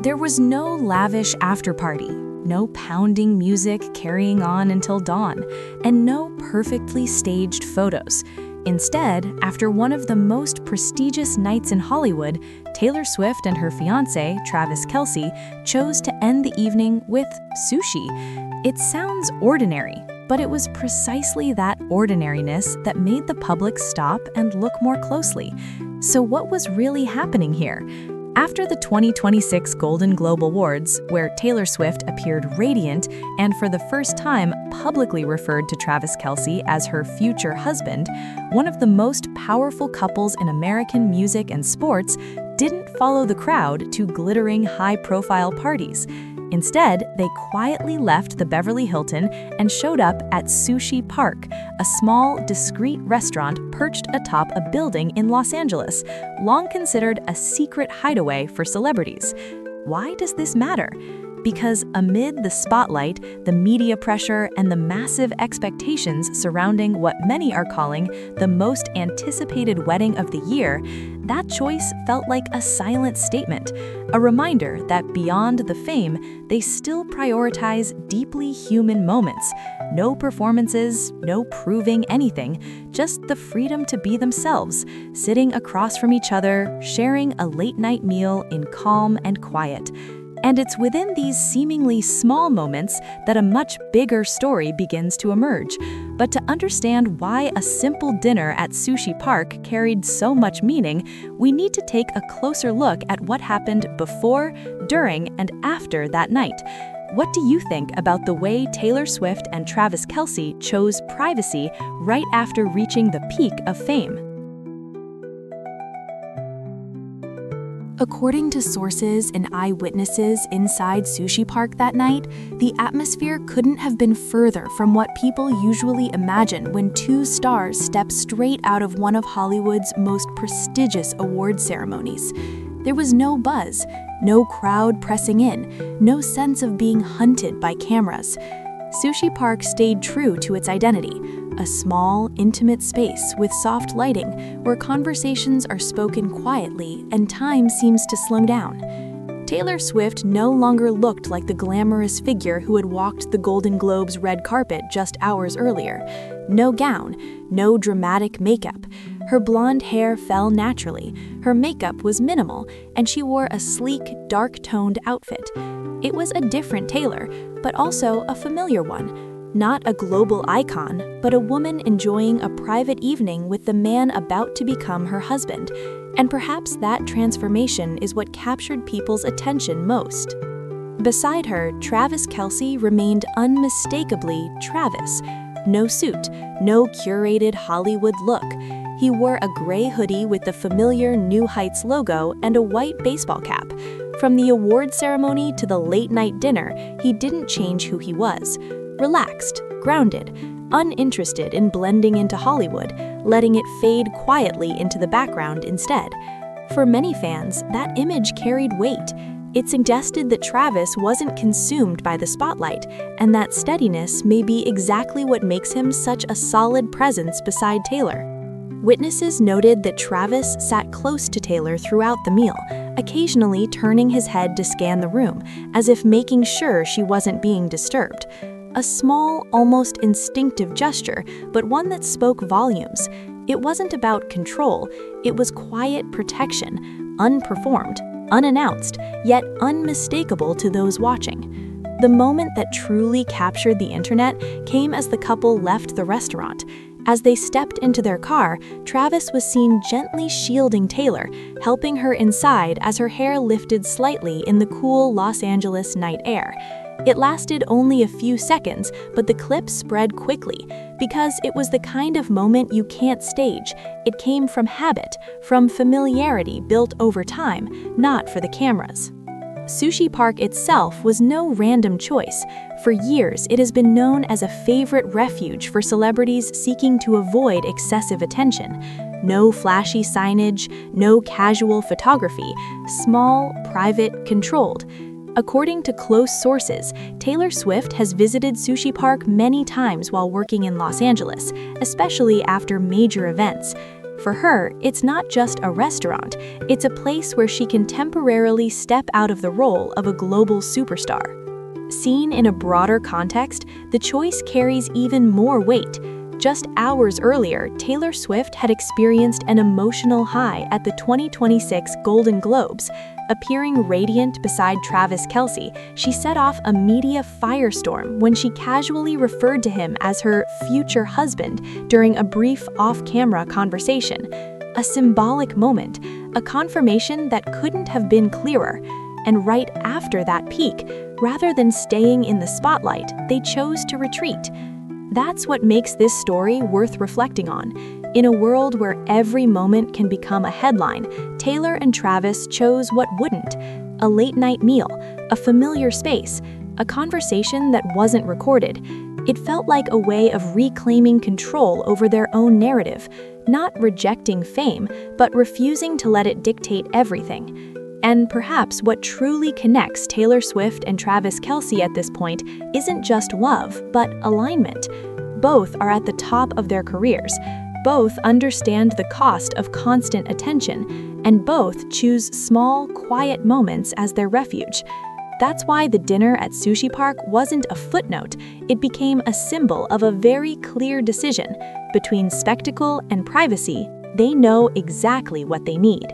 There was no lavish afterparty, no pounding music carrying on until dawn, and no perfectly staged photos. Instead, after one of the most prestigious nights in Hollywood, Taylor Swift and her fiancé, Travis Kelce, chose to end the evening with sushi. It sounds ordinary, but it was precisely that ordinariness that made the public stop and look more closely. So what was really happening here? After the 2026 Golden Globe Awards, where Taylor Swift appeared radiant and for the first time publicly referred to Travis Kelce as her future husband, one of the most powerful couples in American music and sports didn't follow the crowd to glittering high-profile parties. Instead, they quietly left the Beverly Hilton and showed up at Sushi Park, a small, discreet restaurant perched atop a building in Los Angeles, long considered a secret hideaway for celebrities. Why does this matter? Because amid the spotlight, the media pressure, and the massive expectations surrounding what many are calling the most anticipated wedding of the year, that choice felt like a silent statement, a reminder that beyond the fame, they still prioritize deeply human moments. No performances, no proving anything, just the freedom to be themselves, sitting across from each other, sharing a late-night meal in calm and quiet. And it's within these seemingly small moments that a much bigger story begins to emerge. But to understand why a simple dinner at Sushi Park carried so much meaning, we need to take a closer look at what happened before, during, and after that night. What do you think about the way Taylor Swift and Travis Kelce chose privacy right after reaching the peak of fame? According to sources and eyewitnesses inside Sushi Park that night, the atmosphere couldn't have been further from what people usually imagine when two stars step straight out of one of Hollywood's most prestigious award ceremonies. There was no buzz, no crowd pressing in, no sense of being hunted by cameras. Sushi Park stayed true to its identity, a small, intimate space with soft lighting where conversations are spoken quietly and time seems to slow down. Taylor Swift no longer looked like the glamorous figure who had walked the Golden Globe's red carpet just hours earlier. No gown, no dramatic makeup. Her blonde hair fell naturally, her makeup was minimal, and she wore a sleek, dark-toned outfit. It was a different Taylor, but also a familiar one. Not a global icon, but a woman enjoying a private evening with the man about to become her husband. And perhaps that transformation is what captured people's attention most. Beside her, Travis Kelce remained unmistakably Travis. No suit, no curated Hollywood look. He wore a gray hoodie with the familiar New Heights logo and a white baseball cap. From the award ceremony to the late-night dinner, he didn't change who he was. Relaxed, grounded, uninterested in blending into Hollywood, letting it fade quietly into the background instead. For many fans, that image carried weight. It suggested that Travis wasn't consumed by the spotlight, and that steadiness may be exactly what makes him such a solid presence beside Taylor. Witnesses noted that Travis sat close to Taylor throughout the meal, occasionally turning his head to scan the room, as if making sure she wasn't being disturbed. A small, almost instinctive gesture, but one that spoke volumes. It wasn't about control, it was quiet protection, unperformed, unannounced, yet unmistakable to those watching. The moment that truly captured the internet came as the couple left the restaurant. As they stepped into their car, Travis was seen gently shielding Taylor, helping her inside as her hair lifted slightly in the cool Los Angeles night air. It lasted only a few seconds, but the clip spread quickly, because it was the kind of moment you can't stage. It came from habit, from familiarity built over time, not for the cameras. Sushi Park itself was no random choice. For years, it has been known as a favorite refuge for celebrities seeking to avoid excessive attention. No flashy signage, no casual photography, small, private, controlled. According to close sources, Taylor Swift has visited Sushi Park many times while working in Los Angeles, especially after major events. For her, it's not just a restaurant, it's a place where she can temporarily step out of the role of a global superstar. Seen in a broader context, the choice carries even more weight. Just hours earlier, Taylor Swift had experienced an emotional high at the 2026 Golden Globes. Appearing radiant beside Travis Kelce, she set off a media firestorm when she casually referred to him as her future husband during a brief off-camera conversation. A symbolic moment, a confirmation that couldn't have been clearer. And right after that peak, rather than staying in the spotlight, they chose to retreat. That's what makes this story worth reflecting on. In a world where every moment can become a headline, Taylor and Travis chose what wouldn't. A late-night meal, a familiar space, a conversation that wasn't recorded. It felt like a way of reclaiming control over their own narrative, not rejecting fame, but refusing to let it dictate everything. And perhaps what truly connects Taylor Swift and Travis Kelce at this point isn't just love, but alignment. Both are at the top of their careers. Both understand the cost of constant attention, and both choose small, quiet moments as their refuge. That's why the dinner at Sushi Park wasn't a footnote. It became a symbol of a very clear decision. Between spectacle and privacy, they know exactly what they need.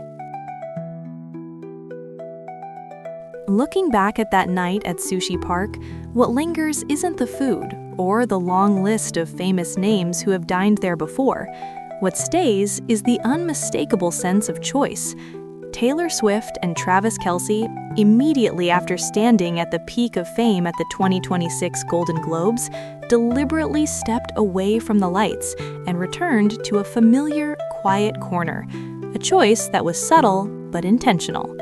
Looking back at that night at Sushi Park, what lingers isn't the food or the long list of famous names who have dined there before. What stays is the unmistakable sense of choice. Taylor Swift and Travis Kelce, immediately after standing at the peak of fame at the 2026 Golden Globes, deliberately stepped away from the lights and returned to a familiar, quiet corner, a choice that was subtle but intentional.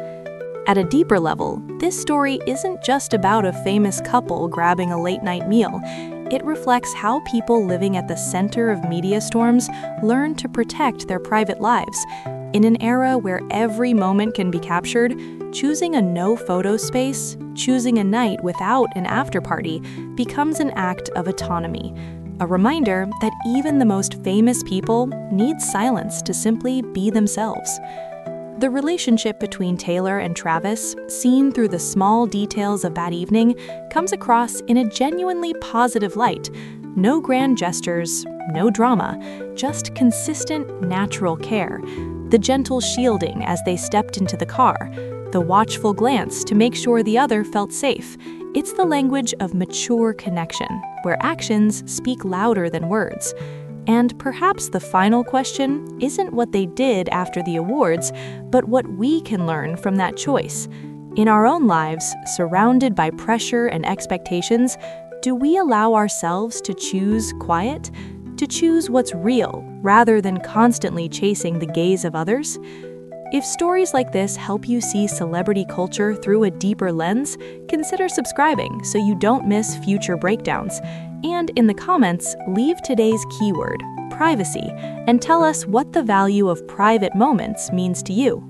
At a deeper level, this story isn't just about a famous couple grabbing a late-night meal. It reflects how people living at the center of media storms learn to protect their private lives. In an era where every moment can be captured, choosing a no-photo space, choosing a night without an afterparty, becomes an act of autonomy. A reminder that even the most famous people need silence to simply be themselves. The relationship between Taylor and Travis, seen through the small details of that evening, comes across in a genuinely positive light. No grand gestures, no drama, just consistent, natural care. The gentle shielding as they stepped into the car, the watchful glance to make sure the other felt safe. It's the language of mature connection, where actions speak louder than words. And perhaps the final question isn't what they did after the awards, but what we can learn from that choice. In our own lives, surrounded by pressure and expectations, do we allow ourselves to choose quiet? To choose what's real, rather than constantly chasing the gaze of others? If stories like this help you see celebrity culture through a deeper lens, consider subscribing so you don't miss future breakdowns. And in the comments, leave today's keyword, privacy, and tell us what the value of private moments means to you.